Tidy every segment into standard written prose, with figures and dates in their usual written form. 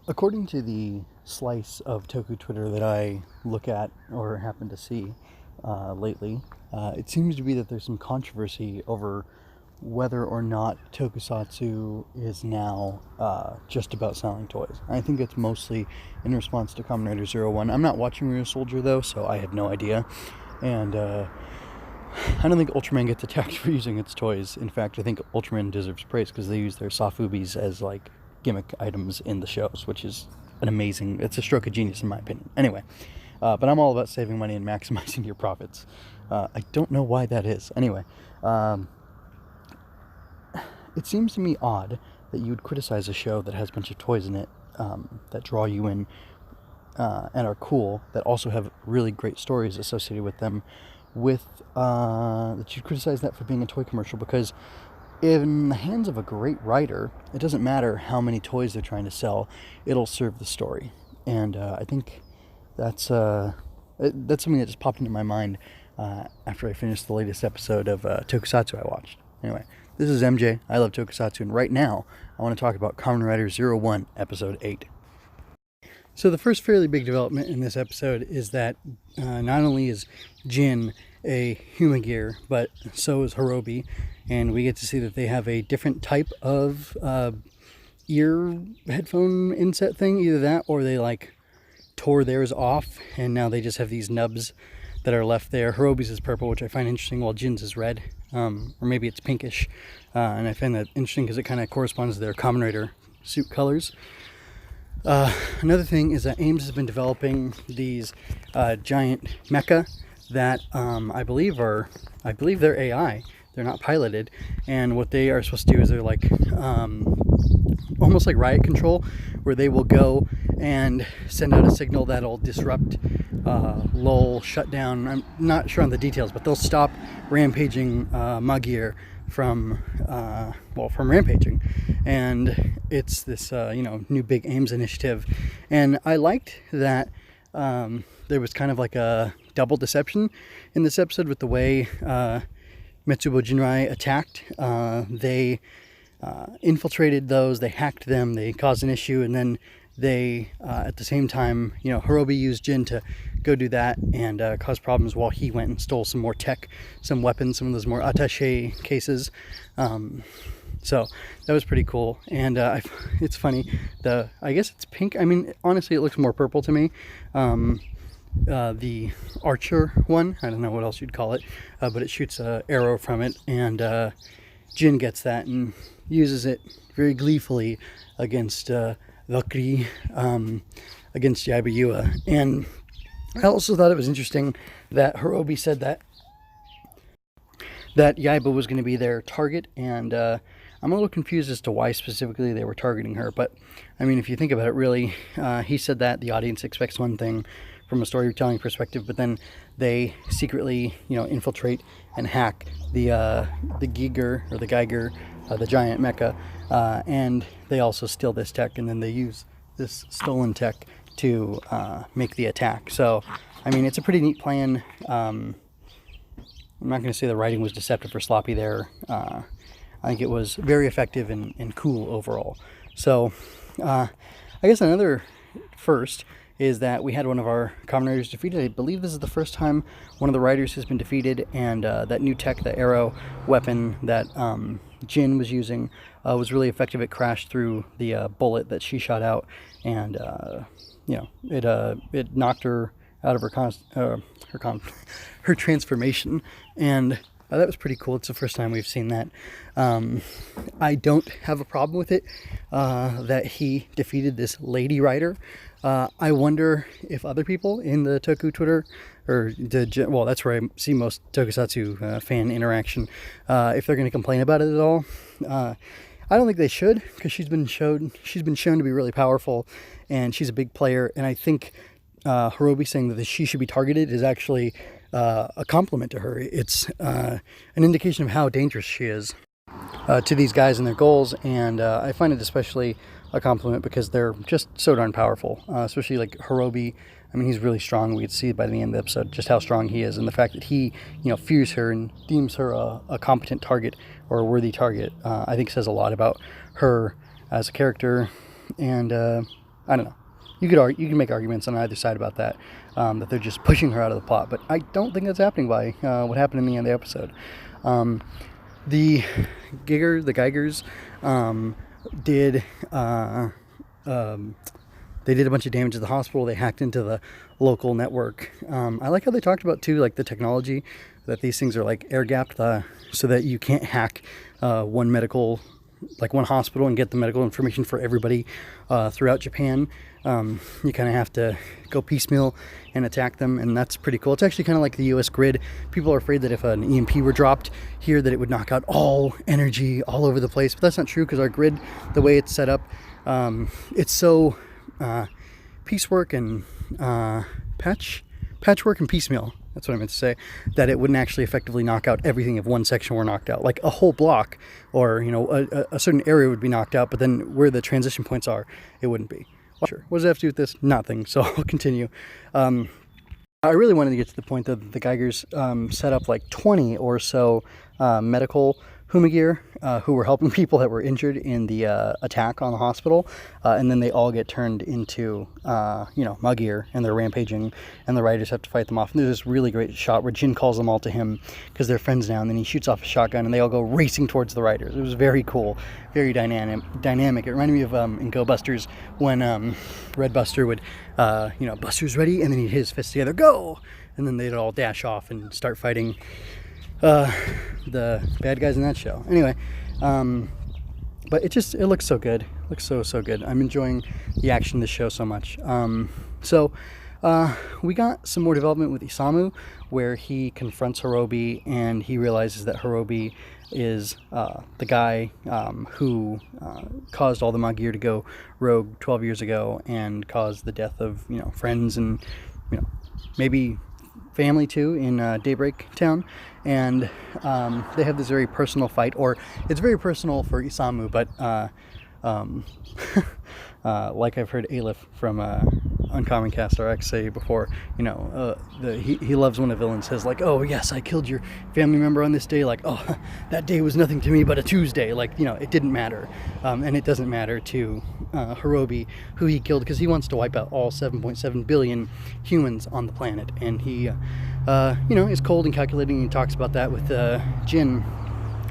According to the slice of Toku Twitter that I look at or happen to see lately, it seems to be that there's some controversy over whether or not Tokusatsu is now just about selling toys. I think it's mostly in response to Kamen Rider Zero-One. I'm not watching Real Soldier though, so I have no idea. And I don't think Ultraman gets attacked for using its toys. In fact, I think Ultraman deserves praise because they use their Sofubis as like gimmick items in the shows, which is it's a stroke of genius in my opinion. Anyway, but I'm all about saving money and maximizing your profits. I don't know why that is. Anyway, it seems to me odd that you would criticize a show that has a bunch of toys in it that draw you in and are cool, that also have really great stories associated with them, that you criticize that for being a toy commercial, because in the hands of a great writer, it doesn't matter how many toys they're trying to sell, it'll serve the story. And I think that's something that just popped into my mind after I finished the latest episode of Tokusatsu I watched. Anyway, this is MJ. I love Tokusatsu, and right now I want to talk about Kamen Rider Zero-One, Episode 8. So the first fairly big development in this episode is that not only is Jin a human gear, but so is Horobi, and we get to see that they have a different type of ear headphone inset thing. Either that, or they like tore theirs off, and now they just have these nubs that are left there. Horobi's is purple, which I find interesting, while Jin's is red, or maybe it's pinkish, and I find that interesting because it kind of corresponds to their Kamen Rider suit colors. Another thing is that A.I.M.S has been developing these giant mecha that I believe they're AI. They're not piloted, and what they are supposed to do is they're like almost like riot control, where they will go and send out a signal that'll disrupt, lull, shut down. I'm not sure on the details, but they'll stop rampaging Magir from rampaging. And it's this new big A.I.M.S initiative, and I liked that there was kind of like a double deception in this episode with the way Metsubo Jinrai attacked. They infiltrated those, they hacked them, they caused an issue, and then they at the same time, Horobi used Jin to go do that and cause problems while he went and stole some more tech, some weapons, some of those more attaché cases. So that was pretty cool. And it's funny, I guess it's pink. I mean, honestly, it looks more purple to me. The archer one, I don't know what else you'd call it, but it shoots an arrow from it, and Jin gets that and uses it very gleefully against Valkyrie, against Yaiba. And I also thought it was interesting that Horobi said that Yaiba was going to be their target, and I'm a little confused as to why specifically they were targeting her. But I mean, if you think about it, really, he said that the audience expects one thing from a storytelling perspective, but then they secretly, infiltrate and hack the Giger, or the Geiger, the giant mecha, and they also steal this tech, and then they use this stolen tech to make the attack. So, I mean, it's a pretty neat plan. I'm not going to say the writing was deceptive or sloppy there. I think it was very effective and cool overall. So, I guess another first is that we had one of our Kamen Riders defeated. I believe this is the first time one of the riders has been defeated, and that new tech, the arrow weapon that Jin was using, was really effective. It crashed through the bullet that she shot out, and it knocked her out of her transformation, and that was pretty cool. It's the first time we've seen that. I don't have a problem with it that he defeated this lady rider. I wonder if other people in the Toku Twitter, that's where I see most Tokusatsu fan interaction, if they're going to complain about it at all. I don't think they should, because she's been shown to be really powerful, and she's a big player. And I think Horobi saying that she should be targeted is actually a compliment to her. It's an indication of how dangerous she is to these guys and their goals, and I find it especially a compliment because they're just so darn powerful, especially like Horobi. I mean, he's really strong. We could see by the end of the episode just how strong he is, and the fact that he, fears her and deems her a competent target or a worthy target, I think says a lot about her as a character. And I don't know. You can make arguments on either side about that, that they're just pushing her out of the plot, but I don't think that's happening by what happened in the end of the episode. The Geigers did they did a bunch of damage to the hospital. They hacked into the local network. I like how they talked about too, like the technology, that these things are like air gapped, so that you can't hack one hospital and get the medical information for everybody throughout Japan. You kind of have to go piecemeal and attack them, and that's pretty cool. It's actually kind of like the US grid. People are afraid that if an EMP were dropped here, that it would knock out all energy all over the place, but that's not true, because our grid, the way it's set up, it's so piecework and patchwork and piecemeal, that's what I meant to say, that it wouldn't actually effectively knock out everything if one section were knocked out. Like a whole block, or a certain area would be knocked out, but then where the transition points are, it wouldn't be. Well, sure. What does that have to do with this? Nothing. So I'll continue. I really wanted to get to the point that the Geigers set up like 20 or so medical Humagir who were helping people that were injured in the attack on the hospital, and then they all get turned into Magir, and they're rampaging, and the riders have to fight them off. And there's this really great shot where Jin calls them all to him because they're friends now, and then he shoots off a shotgun and they all go racing towards the riders. It was very cool, very dynamic. It reminded me of in Go Busters when Red Buster would Buster's ready, and then he'd hit his fists together, go, and then they'd all dash off and start fighting the bad guys in that show. Anyway, but it looks so good. It looks so good. I'm enjoying the action of this show so much. So we got some more development with Isamu, where he confronts Horobi, and he realizes that Horobi is the guy who caused all the Magir to go rogue 12 years ago and caused the death of friends and maybe family too in Daybreak Town. And they have this very personal fight, or it's very personal for Isamu, but like I've heard Aleph from Uncommon Cast RX say before, he loves when a villain says like, oh yes, I killed your family member on this day, like, oh, that day was nothing to me but a Tuesday, like, it didn't matter. And it doesn't matter to Horobi who he killed, because he wants to wipe out all 7.7 billion humans on the planet, and he is cold and calculating, and he talks about that with Jin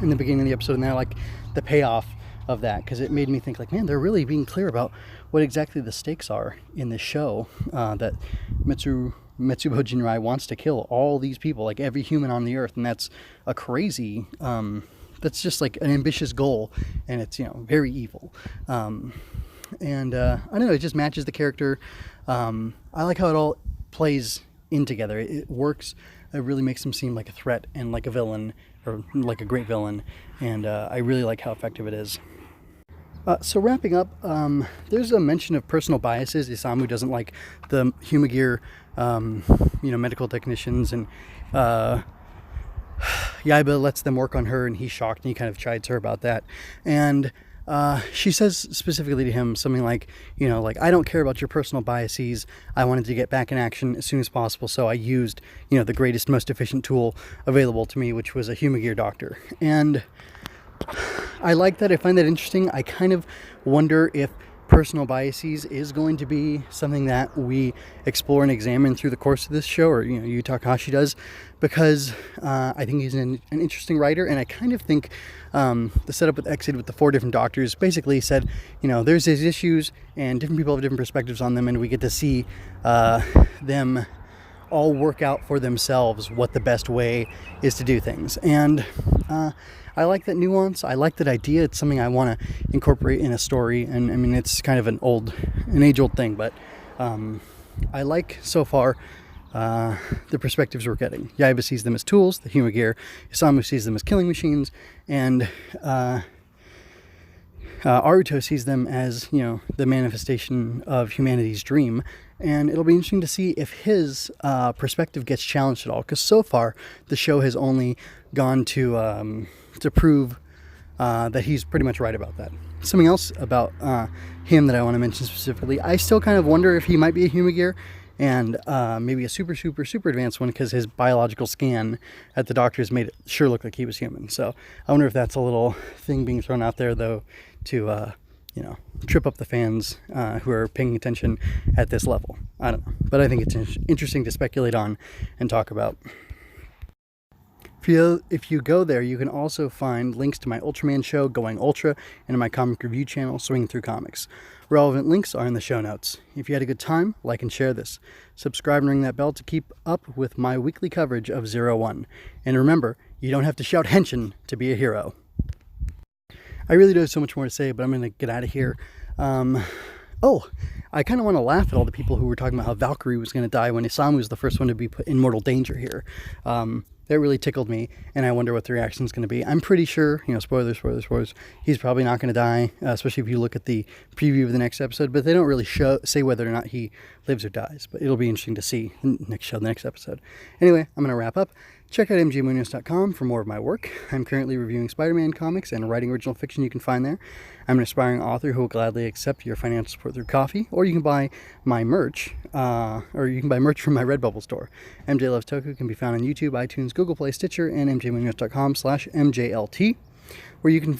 in the beginning of the episode, and I like the payoff of that, because it made me think like, man, they're really being clear about what exactly the stakes are in this show, that Mitsubo Jinrai wants to kill all these people, like every human on the earth, and that's a crazy that's just like an ambitious goal, and it's very evil, and I don't know, it just matches the character. I like how it all plays in together. It works. It really makes him seem like a threat and like a villain, or like a great villain, and I really like how effective it is. So wrapping up, there's a mention of personal biases. Isamu doesn't like the Humagir, medical technicians, and Yaiba lets them work on her, and he's shocked, and he kind of chides her about that. And she says specifically to him something like, I don't care about your personal biases. I wanted to get back in action as soon as possible, so I used, the greatest, most efficient tool available to me, which was a Humagir doctor. And I like that. I find that interesting. I kind of wonder if personal biases is going to be something that we explore and examine through the course of this show, or Yu Takahashi does, because I think he's an interesting writer, and I kind of think the setup with Exit with the 4 different doctors basically said, there's these issues and different people have different perspectives on them, and we get to see them all work out for themselves what the best way is to do things. And I like that nuance. I like that idea. It's something I want to incorporate in a story. And I mean, it's kind of an age-old thing, but I like so far the perspectives we're getting. Yaiba sees them as tools, the Humagir. Isamu sees them as killing machines, and Aruto sees them as, the manifestation of humanity's dream. And it'll be interesting to see if his perspective gets challenged at all, because so far the show has only gone to prove that he's pretty much right about that. Something else about him that I want to mention specifically, I still kind of wonder if he might be a Humagir, and maybe a super advanced one, because his biological scan at the doctors made it sure look like he was human. So I wonder if that's a little thing being thrown out there, though, to trip up the fans who are paying attention at this level. I don't know, but I think it's interesting to speculate on and talk about. If you go there, you can also find links to my Ultraman show, Going Ultra, and to my comic review channel, Swinging Through Comics. Relevant links are in the show notes. If you had a good time, like and share this. Subscribe and ring that bell to keep up with my weekly coverage of Zero-One. And remember, you don't have to shout henshin to be a hero. I really do have so much more to say, but I'm going to get out of here. I kind of want to laugh at all the people who were talking about how Valkyrie was going to die when Isamu was the first one to be put in mortal danger here. That really tickled me, and I wonder what the reaction is going to be. I'm pretty sure, spoilers, he's probably not going to die, especially if you look at the preview of the next episode, but they don't really say whether or not he lives or dies, but it'll be interesting to see the next episode. Anyway, I'm going to wrap up. Check out mjmunoz.com for more of my work. I'm currently reviewing Spider-Man comics and writing original fiction you can find there. I'm an aspiring author who will gladly accept your financial support through coffee, or you can buy my merch, or you can buy merch from my Redbubble store. MJ Loves Toku can be found on YouTube, iTunes, Google Play, Stitcher, and mjmunoz.com/mjlt, where you can